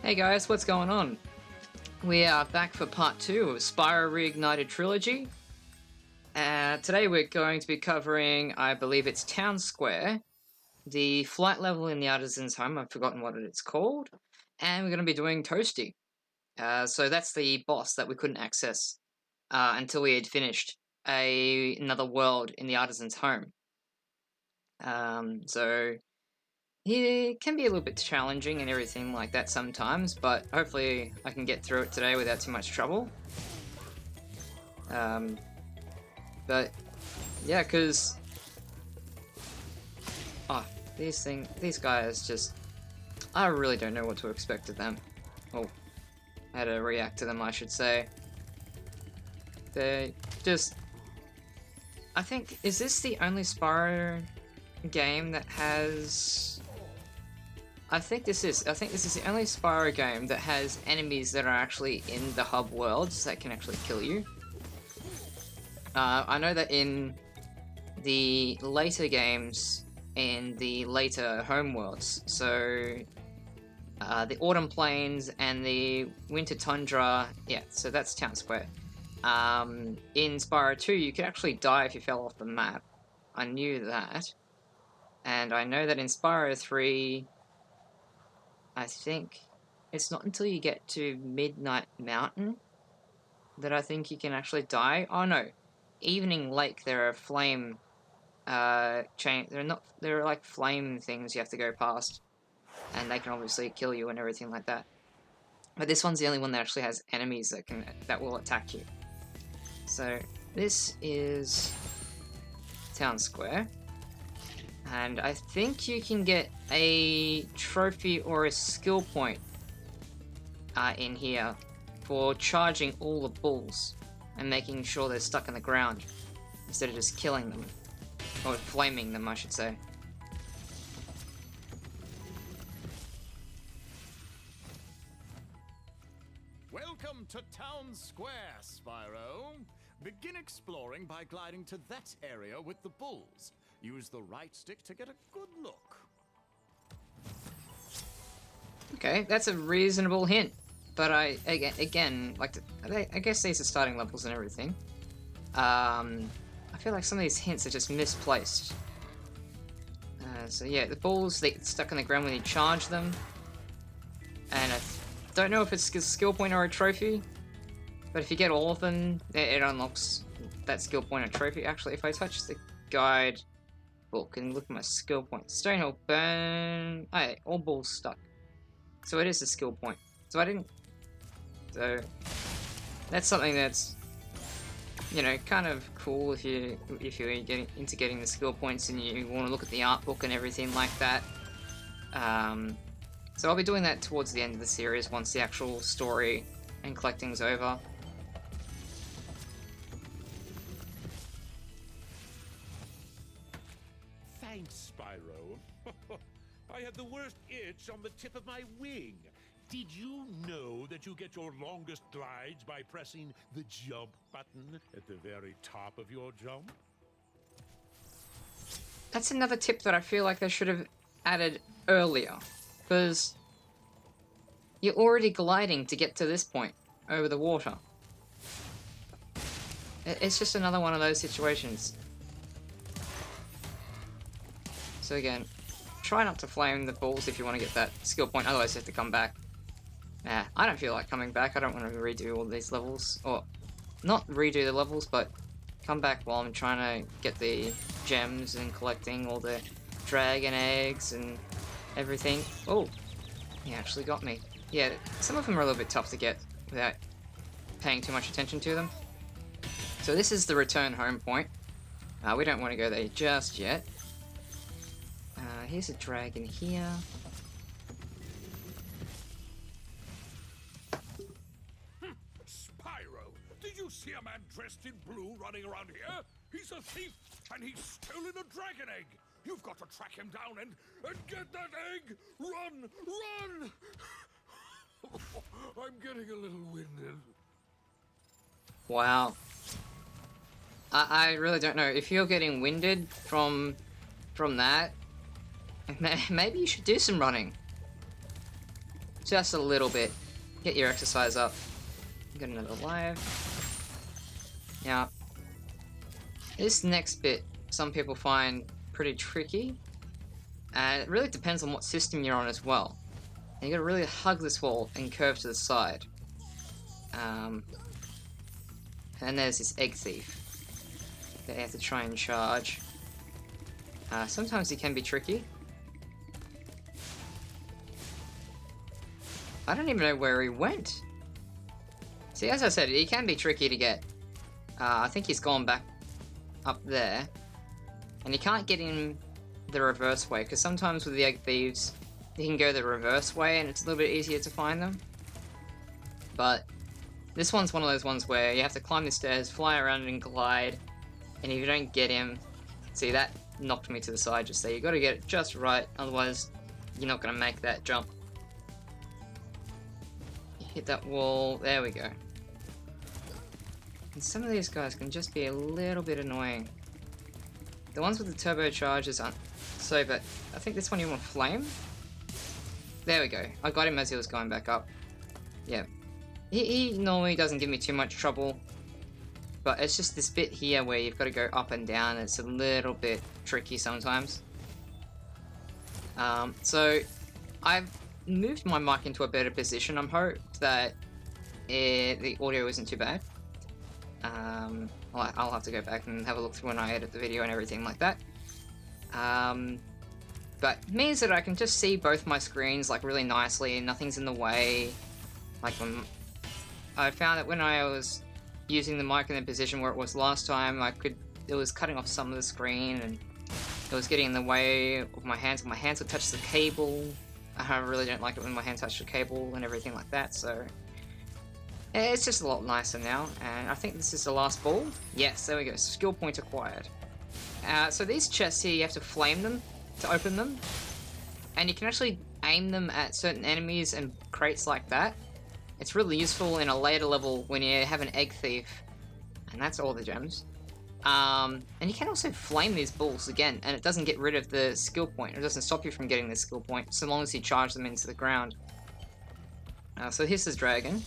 Hey guys, what's going on? We are back for part 2 of Spyro Reignited Trilogy. Today we're going to be covering, I believe it's Town Square, the flight level in the Artisan's Home, I've forgotten what it's called, and we're going to be doing Toasty. So that's the boss that we couldn't access until we had finished another world in the Artisan's Home. So it can be a little bit challenging and everything like that sometimes, but hopefully I can get through it today without too much trouble. But yeah, because these guys just, I really don't know what to expect of them. Oh, how to react to them, I should say. They just, I think, is this the only Spyro game that has? I think this is the only Spyro game that has enemies that are actually in the hub worlds that can actually kill you. I know that in the later games, in the later home worlds, so the Autumn Plains and the Winter Tundra, yeah, so that's Town Square. In Spyro 2, you could actually die if you fell off the map. I knew that. And I know that in Spyro 3, I think it's not until you get to Midnight Mountain that I think you can actually die. Oh no, Evening Lake, there are flame they're like flame things you have to go past, and they can obviously kill you and everything like that. But this one's the only one that actually has enemies that will attack you. So this is Town Square. And I think you can get a trophy or a skill point in here for charging all the bulls and making sure they're stuck in the ground instead of just killing them. Or flaming them, I should say. Welcome to Town Square, Spyro. Begin exploring by gliding to that area with the bulls. Use the right stick to get a good look. Okay, that's a reasonable hint. But I guess these are starting levels and everything. I feel like some of these hints are just misplaced. So yeah, the balls, they get stuck on the ground when you charge them. And I don't know if it's a skill point or a trophy. But if you get all of them, it unlocks that skill point or trophy. Actually, if I touch the guide book and look at my skill points, Stonehill burn. Oh, all balls stuck. So it is a skill point. So that's something that's, you know, kind of cool if you're getting into getting the skill points and you want to look at the art book and everything like that. So I'll be doing that towards the end of the series once the actual story and collecting's over. Thanks, Spyro. I had the worst itch on the tip of my wing. Did you know that you get your longest glides by pressing the jump button at the very top of your jump? That's another tip that I feel like they should have added earlier, because you're already gliding to get to this point over the water. It's just another one of those situations. So again, try not to flame the balls if you want to get that skill point, otherwise you have to come back. I don't feel like coming back. I don't want to redo all these levels, or not redo the levels, but come back while I'm trying to get the gems and collecting all the dragon eggs and everything. Oh, he actually got me. Yeah, some of them are a little bit tough to get without paying too much attention to them. So this is the return home point. We don't want to go there just yet. Here's a dragon here. Spyro, did you see a man dressed in blue running around here? He's a thief, and he's stolen a dragon egg. You've got to track him down and get that egg. Run, run! I'm getting a little winded. Wow. I really don't know. If you're getting winded from maybe you should do some running. Just a little bit. Get your exercise up. Get another life. Now, this next bit, some people find pretty tricky. And it really depends on what system you're on as well. And you gotta really hug this wall and curve to the side. And there's this egg thief that you have to try and charge. Sometimes he can be tricky. I don't even know where he went. See, as I said, he can be tricky to get. I think he's gone back up there. And you can't get him the reverse way, because sometimes with the egg thieves, you can go the reverse way and it's a little bit easier to find them. But this one's one of those ones where you have to climb the stairs, fly around and glide, and if you don't get him, see, that knocked me to the side just there. You got to get it just right, otherwise you're not going to make that jump. Hit that wall, there we go. And some of these guys can just be a little bit annoying. The ones with the turbochargers aren't so bad. I think this one you want flame? There we go. I got him as he was going back up. Yeah. He normally doesn't give me too much trouble. But it's just this bit here where you've got to go up and down. It's a little bit tricky sometimes. So I've moved my mic into a better position. I'm hoped that the audio isn't too bad. I'll have to go back and have a look through when I edit the video and everything like that. But it means that I can just see both my screens like really nicely and nothing's in the way. Like when I found that when I was using the mic in the position where it was last time, it was cutting off some of the screen and it was getting in the way of my hands. My hands would touch the cable. I really don't like it when my hands touch the cable and everything like that, so it's just a lot nicer now. And I think this is the last ball. Yes, there we go. Skill point acquired. So these chests here, you have to flame them to open them. And you can actually aim them at certain enemies and crates like that. It's really useful in a later level when you have an egg thief. And that's all the gems. And you can also flame these balls again, and it doesn't get rid of the skill point. It doesn't stop you from getting the skill point, so long as you charge them into the ground. So here's this dragon.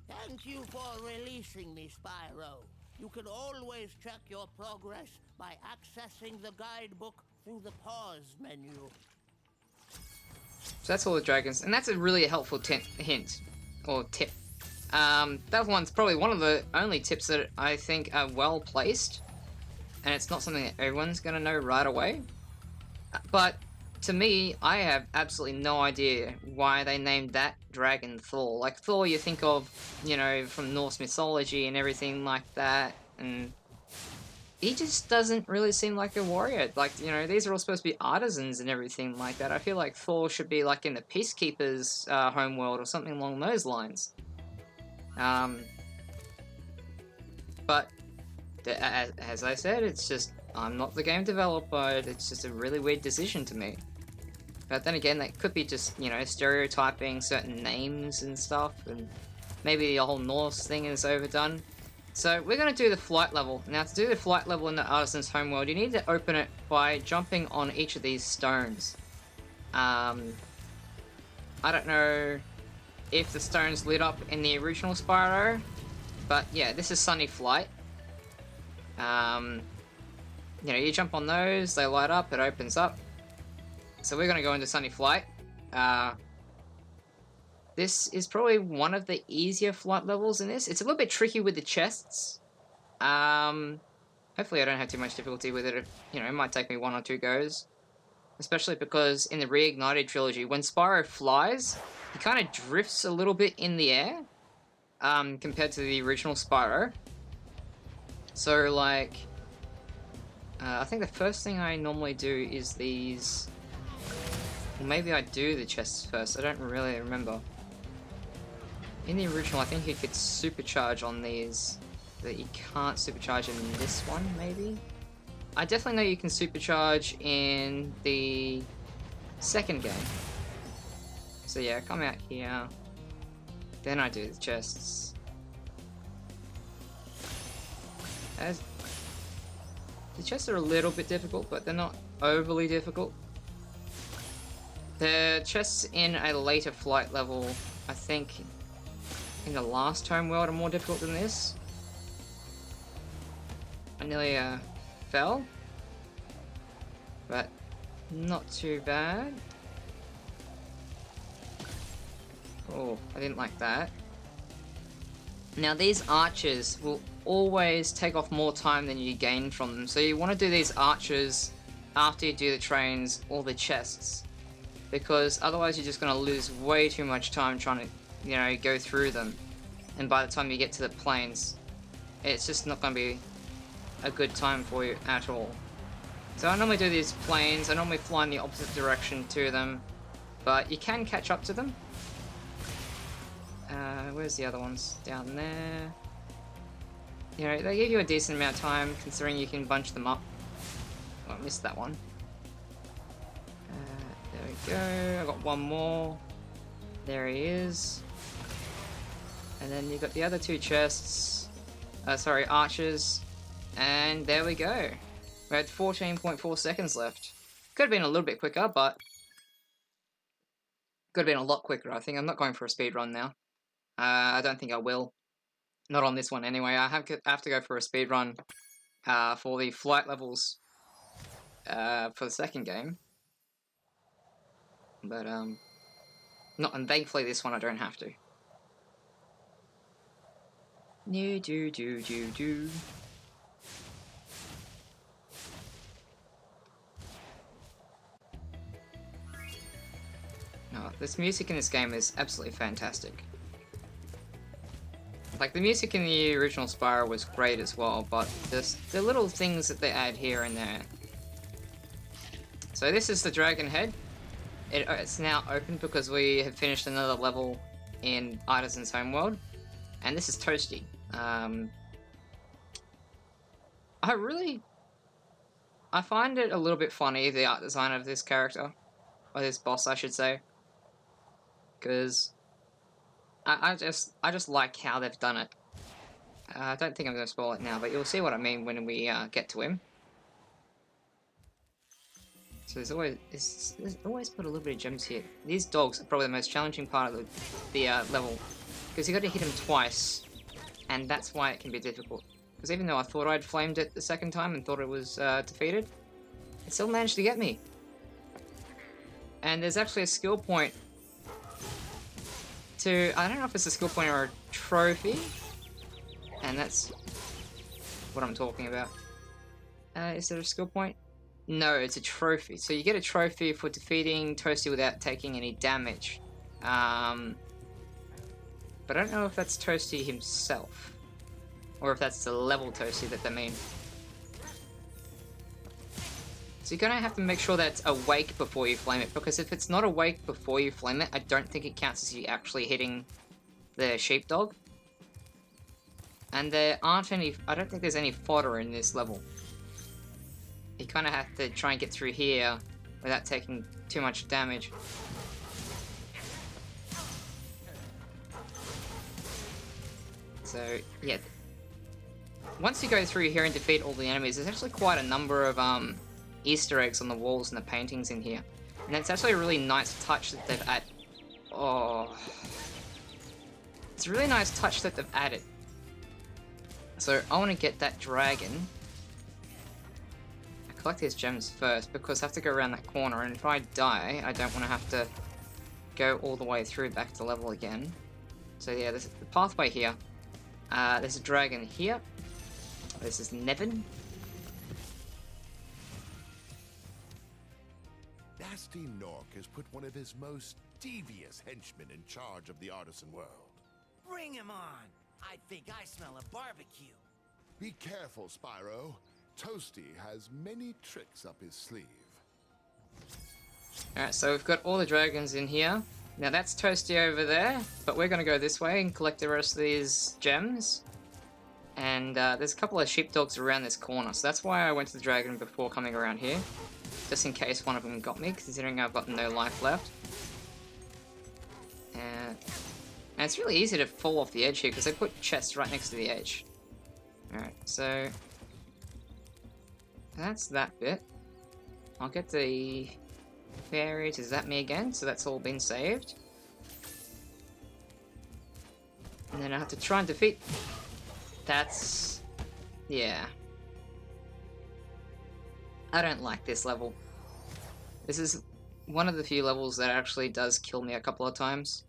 Thank you for releasing me, Spyro. You can always check your progress by accessing the guidebook through the pause menu. So that's all the dragons, and that's a really helpful hint, or tip. That one's probably one of the only tips that I think are well placed, and it's not something that everyone's gonna know right away. But to me, I have absolutely no idea why they named that dragon Thor. Like Thor, you think of, you know, from Norse mythology and everything like that, and he just doesn't really seem like a warrior. Like, you know, these are all supposed to be artisans and everything like that. I feel like Thor should be like in the Peacekeeper's homeworld or something along those lines. But as I said, it's just, I'm not the game developer. It's just a really weird decision to me. But then again, that could be just, you know, stereotyping certain names and stuff, and maybe the whole Norse thing is overdone. So we're going to do the flight level. Now, to do the flight level in the Artisan's Homeworld, you need to open it by jumping on each of these stones. I don't know if the stones lit up in the original Spyro, but yeah, this is Sunny Flight. You know, you jump on those, they light up, it opens up. So we're going to go into Sunny Flight. This is probably one of the easier flight levels in this. It's a little bit tricky with the chests. Hopefully I don't have too much difficulty with it. You know, it might take me 1 or 2 goes. Especially because in the Reignited Trilogy, when Spyro flies, he kind of drifts a little bit in the air. Compared to the original Spyro. So, like, I think the first thing I normally do is these. Well, maybe I do the chests first. I don't really remember. In the original, I think you could supercharge on these, that you can't supercharge in this one, maybe? I definitely know you can supercharge in the second game. So yeah, come out here. Then I do the chests. The chests are a little bit difficult, but they're not overly difficult. The chests in a later flight level, I think, in the last homeworld are more difficult than this. I nearly fell, but not too bad. Oh, I didn't like that. Now these archers will always take off more time than you gain from them, so you want to do these archers after you do the trains or the chests, because otherwise you're just going to lose way too much time trying to, you know, go through them, and by the time you get to the plains, it's just not going to be a good time for you at all. So I normally do these plains, I normally fly in the opposite direction to them, but you can catch up to them. Where's the other ones? Down there. You know, they give you a decent amount of time, considering you can bunch them up. Oh, I missed that one. There we go. I got one more. There he is. And then you've got the other two chests. Sorry, archers. And there we go. We had 14.4 seconds left. Could have been a little bit quicker, but could have been a lot quicker, I think. I'm not going for a speed run now. I don't think I will. Not on this one anyway. I have to go for a speed run for the flight levels for the second game. But not, and thankfully this one I don't have to. No, do. No, this music in this game is absolutely fantastic. Like, the music in the original Spyro was great as well, but the little things that they add here and there. So this is the dragon head. It's now open because we have finished another level in Artisan's Homeworld. And this is Toasty. I find it a little bit funny, the art design of this character. Or this boss, I should say. Because I just like how they've done it. I don't think I'm going to spoil it now, but you'll see what I mean when we get to him. So there's always put a little bit of gems here. These dogs are probably the most challenging part of the level, because you got to hit them twice, and that's why it can be difficult. Because even though I thought I'd flamed it the second time and thought it was defeated, it still managed to get me. And there's actually a skill point to, I don't know if it's a skill point or a trophy, and that's what I'm talking about. Is there a skill point? No, it's a trophy. So you get a trophy for defeating Toasty without taking any damage. But I don't know if that's Toasty himself, or if that's the level Toasty that they mean. So you're gonna have to make sure that it's awake before you flame it, because if it's not awake before you flame it, I don't think it counts as you actually hitting the sheepdog. And there aren't any, I don't think there's any fodder in this level. You kind of have to try and get through here without taking too much damage. So, yeah. Once you go through here and defeat all the enemies, there's actually quite a number of Easter eggs on the walls and the paintings in here. And it's actually a really nice touch that they've added. Oh. It's a really nice touch that they've added. So I want to get that dragon. I collect these gems first because I have to go around that corner, and if I die, I don't want to have to go all the way through back to level again. So yeah, there's the pathway here. There's a dragon here. This is Nevin. Nasty Nork has put one of his most devious henchmen in charge of the artisan world. Bring him on! I think I smell a barbecue. Be careful, Spyro. Toasty has many tricks up his sleeve. Alright, so we've got all the dragons in here. Now that's Toasty over there, but we're going to go this way and collect the rest of these gems. And there's a couple of sheepdogs around this corner, so that's why I went to the dragon before coming around here. Just in case one of them got me, considering I've got no life left. And it's really easy to fall off the edge here, because they put chests right next to the edge. Alright, so that's that bit. I'll get the fairies. Is that me again? So that's all been saved. And then I have to try and defeat... That's... yeah. I don't like this level. This is one of the few levels that actually does kill me a couple of times.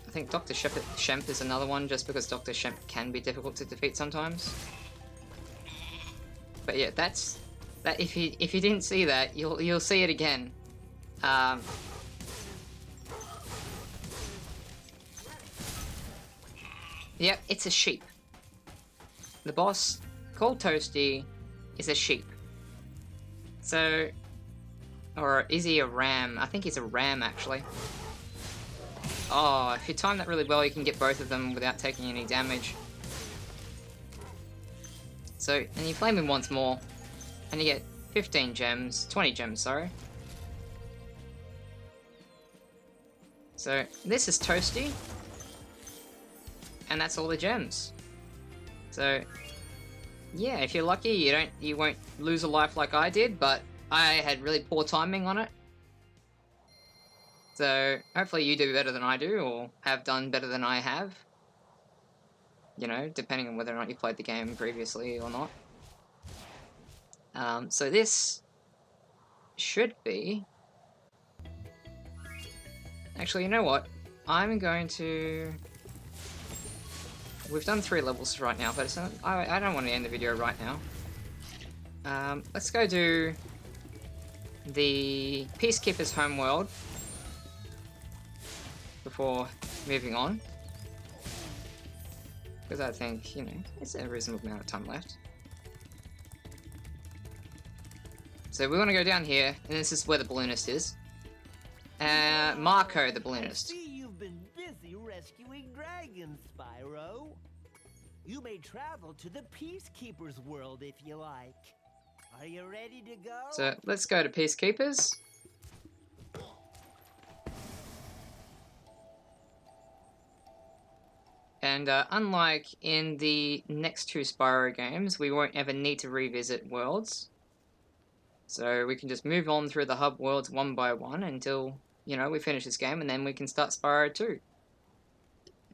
I think Dr. Shemp is another one, just because Dr. Shemp can be difficult to defeat sometimes. But yeah, that's... that. If you didn't see that, you'll see it again. Yep, it's a sheep. The boss, called Toasty, is a sheep. So, or is he a ram? I think he's a ram, actually. Oh, if you time that really well, you can get both of them without taking any damage. So, and you flame him once more, and you get 15 gems, 20 gems, sorry. So, this is Toasty. And that's all the gems. So, yeah, if you're lucky, you won't lose a life like I did, but I had really poor timing on it. So, hopefully you do better than I do, or have done better than I have. You know, depending on whether or not you played the game previously or not. So this should be... Actually, you know what? I'm going to... We've done 3 levels right now, but I don't want to end the video right now. Let's go do the Peacekeeper's homeworld before moving on. Because I think, you know, it's a reasonable amount of time left. So we want to go down here, and this is where the balloonist is. Marco, the balloonist. I see you've been busy rescuing dragons, Spyro. You may travel to the Peacekeeper's world if you like. Are you ready to go? So let's go to Peacekeepers. And unlike in the next 2 Spyro games, we won't ever need to revisit worlds. So we can just move on through the hub worlds one by one until, you know, we finish this game, and then we can start Spyro 2.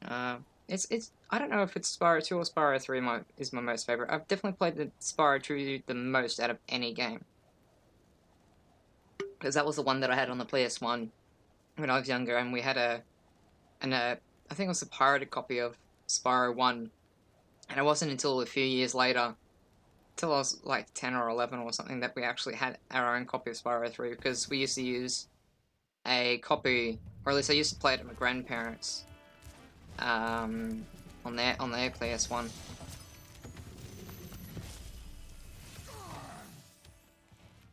I don't know if it's Spyro 2 or Spyro 3 is my most favorite. I've definitely played the Spyro 2 the most out of any game. Because that was the one that I had on the PS1 when I was younger, and we had I think it was a pirated copy of Spyro 1. And it wasn't until a few years later, till I was like 10 or 11 or something, that we actually had our own copy of Spyro 3, because we used to use a copy, or at least I used to play it at my grandparents' on their PS1.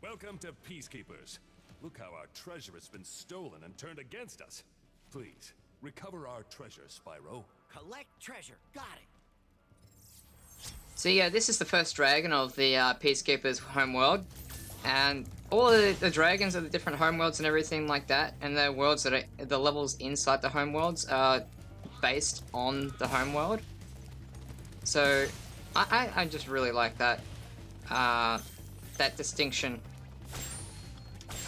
Welcome to Peacekeepers. Look how our treasure has been stolen and turned against us. Please, recover our treasure, Spyro. Collect treasure. Got it. So yeah, this is the first dragon of the Peacekeeper's homeworld. And all of the dragons are the different homeworlds and everything like that, and the worlds that are, the levels inside the homeworlds are based on the homeworld. So I just really like that that distinction.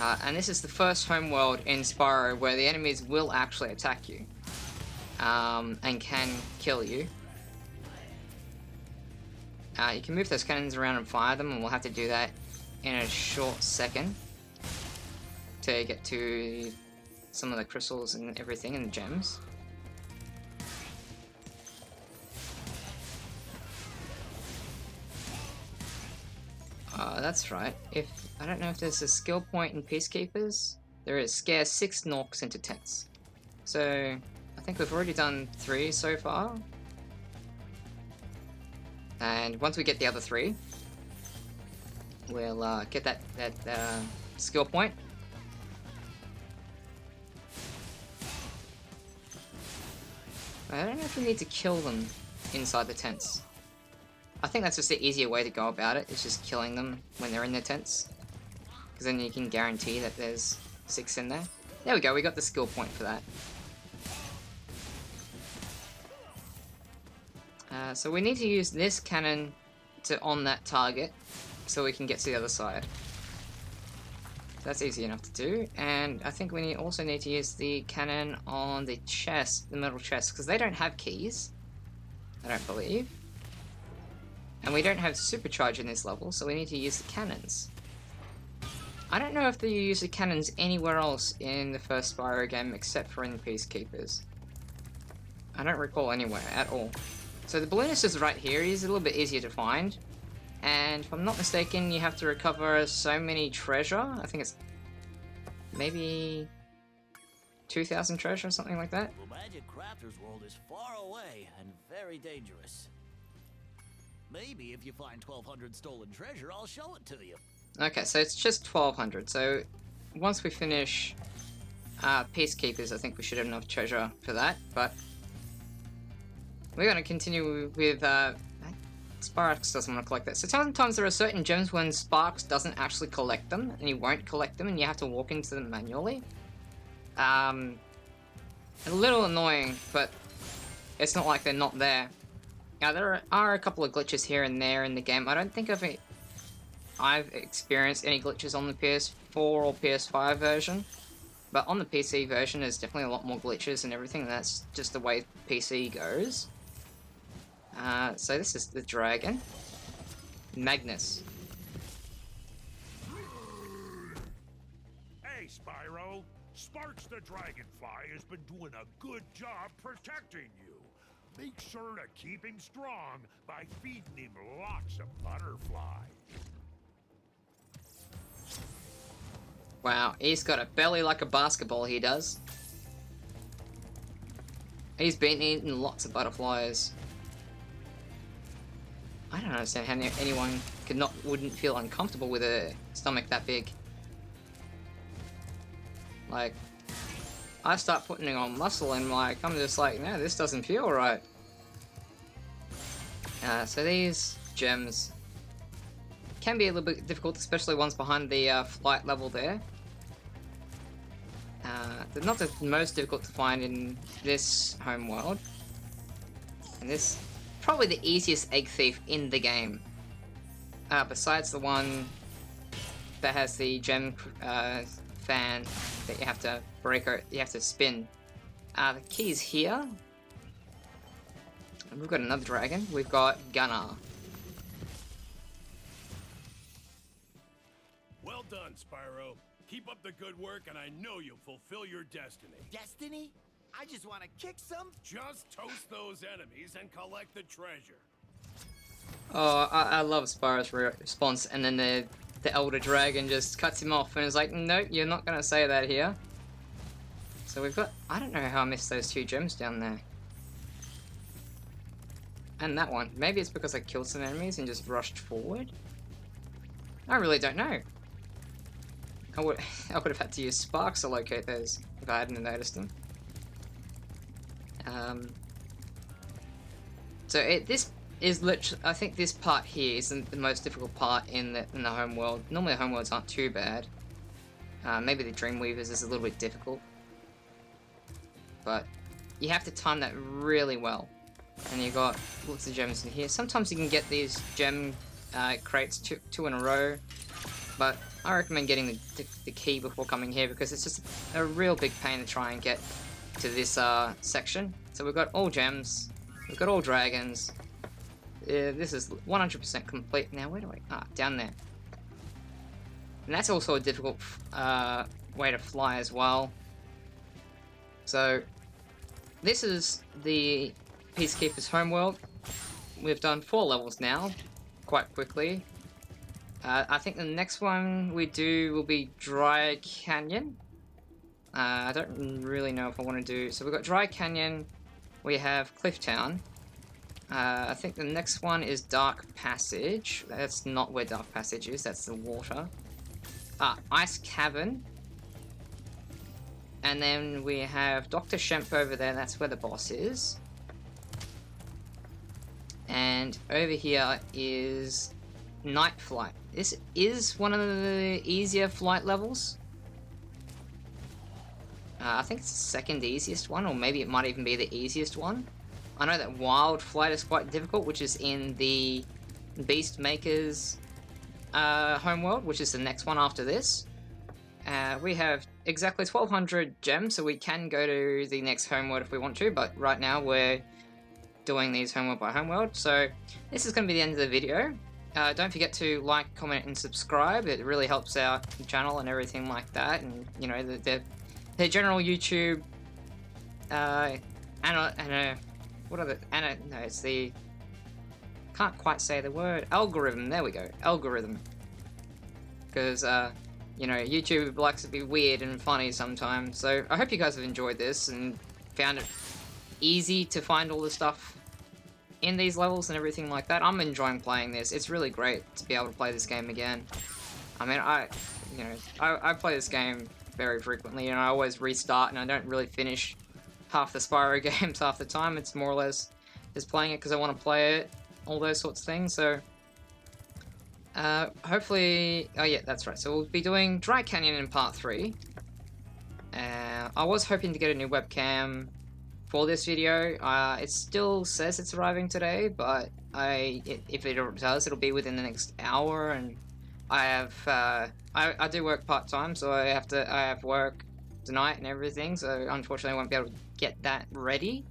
And this is the first homeworld in Spyro where the enemies will actually attack you and can kill you. You can move those cannons around and fire them, and we'll have to do that in a short second to get to some of the crystals and everything and the gems. That's right. I don't know if there's a skill point in Peacekeepers. There is. Scare 6 Norks into tents. So I think we've already done 3 so far. And once we get the other 3, we'll get that skill point. I don't know if we need to kill them inside the tents. I think that's just the easier way to go about it, is just killing them when they're in their tents. Because then you can guarantee that there's 6 in there. There we go, we got the skill point for that. So we need to use this cannon to on that target so we can get to the other side. That's easy enough to do, and I think we also need to use the cannon on the chest, the metal chest, because they don't have keys, I don't believe. And we don't have supercharge in this level, so we need to use the cannons. I don't know if they use the cannons anywhere else in the first Spyro game except for in the Peacekeepers. I don't recall anywhere at all. So the balloonist is right here. He's a little bit easier to find. And if I'm not mistaken, you have to recover so many treasure. I think it's maybe 2,000 treasure or something like that. The Magic Crafter's world is far away and very dangerous. Maybe if you find 1,200 stolen treasure, I'll show it to you. Okay, so it's just 1,200. So once we finish Peacekeepers, I think we should have enough treasure for that. But we're going to continue with Sparks doesn't want to collect that. So sometimes there are certain gems when Sparks doesn't actually collect them, and he won't collect them, and you have to walk into them manually. A little annoying, but it's not like they're not there. Now there are a couple of glitches here and there in the game. I don't think I've experienced any glitches on the PS4 or PS5 version, but on the PC version there's definitely a lot more glitches and everything, and that's just the way PC goes. So this is the dragon. Magnus. Hey, Spyro. Sparks the Dragonfly has been doing a good job protecting you. Make sure to keep him strong by feeding him lots of butterfly. Wow, he's got a belly like a basketball, he does. He's been eating lots of butterflies. I don't understand how anyone wouldn't feel uncomfortable with a stomach that big. Like, I start putting on muscle and like, I'm just like, no, this doesn't feel right. So these gems can be a little bit difficult, especially ones behind the flight level there. They're not the most difficult to find in this home world. And this probably the easiest egg thief in the game. Besides the one that has the gem fan that you have to break or you have to spin. The key's here. And we've got another dragon. We've got Gunnar. Well done, Spyro. Keep up the good work, and I know you'll fulfill your destiny. Destiny? I just want to kick some. Just toast those enemies and collect the treasure. Oh, I love Spyro's response, and then the elder dragon just cuts him off and is like, nope, you're not gonna say that here. So we've got, I don't know how I missed those two gems down there. And that one. Maybe it's because I killed some enemies and just rushed forward? I really don't know. I would have had to use sparks to locate those if I hadn't noticed them. So this is literally, I think this part here is the most difficult part in the home world. Normally the home worlds aren't too bad. Maybe the Dreamweavers is a little bit difficult. But you have to time that really well. And you got lots of gems in here. Sometimes you can get these gem crates two in a row. But I recommend getting the key before coming here because it's just a real big pain to try and get to this section. So we've got all gems. We've got all dragons. This is 100% complete. Now, where do I... Ah, down there. And that's also a difficult way to fly as well. So, this is the Peacekeeper's homeworld. We've done 4 levels now, quite quickly. I think the next one we do will be Dry Canyon. I don't really know if I want to do... So we've got Dry Canyon, we have Clifftown. I think the next one is Dark Passage. That's not where Dark Passage is, that's the water. Ice Cavern. And then we have Dr. Shemp over there, that's where the boss is. And over here is Night Flight. This is one of the easier flight levels. I think it's the second easiest one, or maybe it might even be the easiest one. I know that Wild Flight is quite difficult, which is in the Beast Maker's homeworld, which is the next one after this. We have exactly 1200 gems, so we can go to the next homeworld if we want to, but right now we're doing these homeworld by homeworld. So this is going to be the end of the video. Don't forget to like, comment, and subscribe. It really helps out the channel and everything like that, and you know the general YouTube. It's the can't quite say the word algorithm. There we go, algorithm. Because you know, YouTube likes to be weird and funny sometimes. So I hope you guys have enjoyed this and found it easy to find all the stuff in these levels and everything like that. I'm enjoying playing this. It's really great to be able to play this game again. I mean, I play this game very frequently, and I always restart, and I don't really finish half the Spyro games half the time. It's more or less just playing it because I want to play it, all those sorts of things. So hopefully, oh yeah, that's right. So we'll be doing Dry Canyon in part 3. I was hoping to get a new webcam for this video. It still says it's arriving today, but if it does, it'll be within the next hour. And I have I do work part time, so I have work tonight and everything. So unfortunately, I won't be able to get that ready.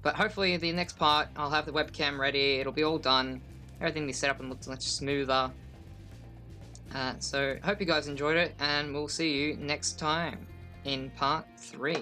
But hopefully, the next part, I'll have the webcam ready. It'll be all done. Everything will be set up and looks much smoother. So hope you guys enjoyed it, and we'll see you next time in part 3.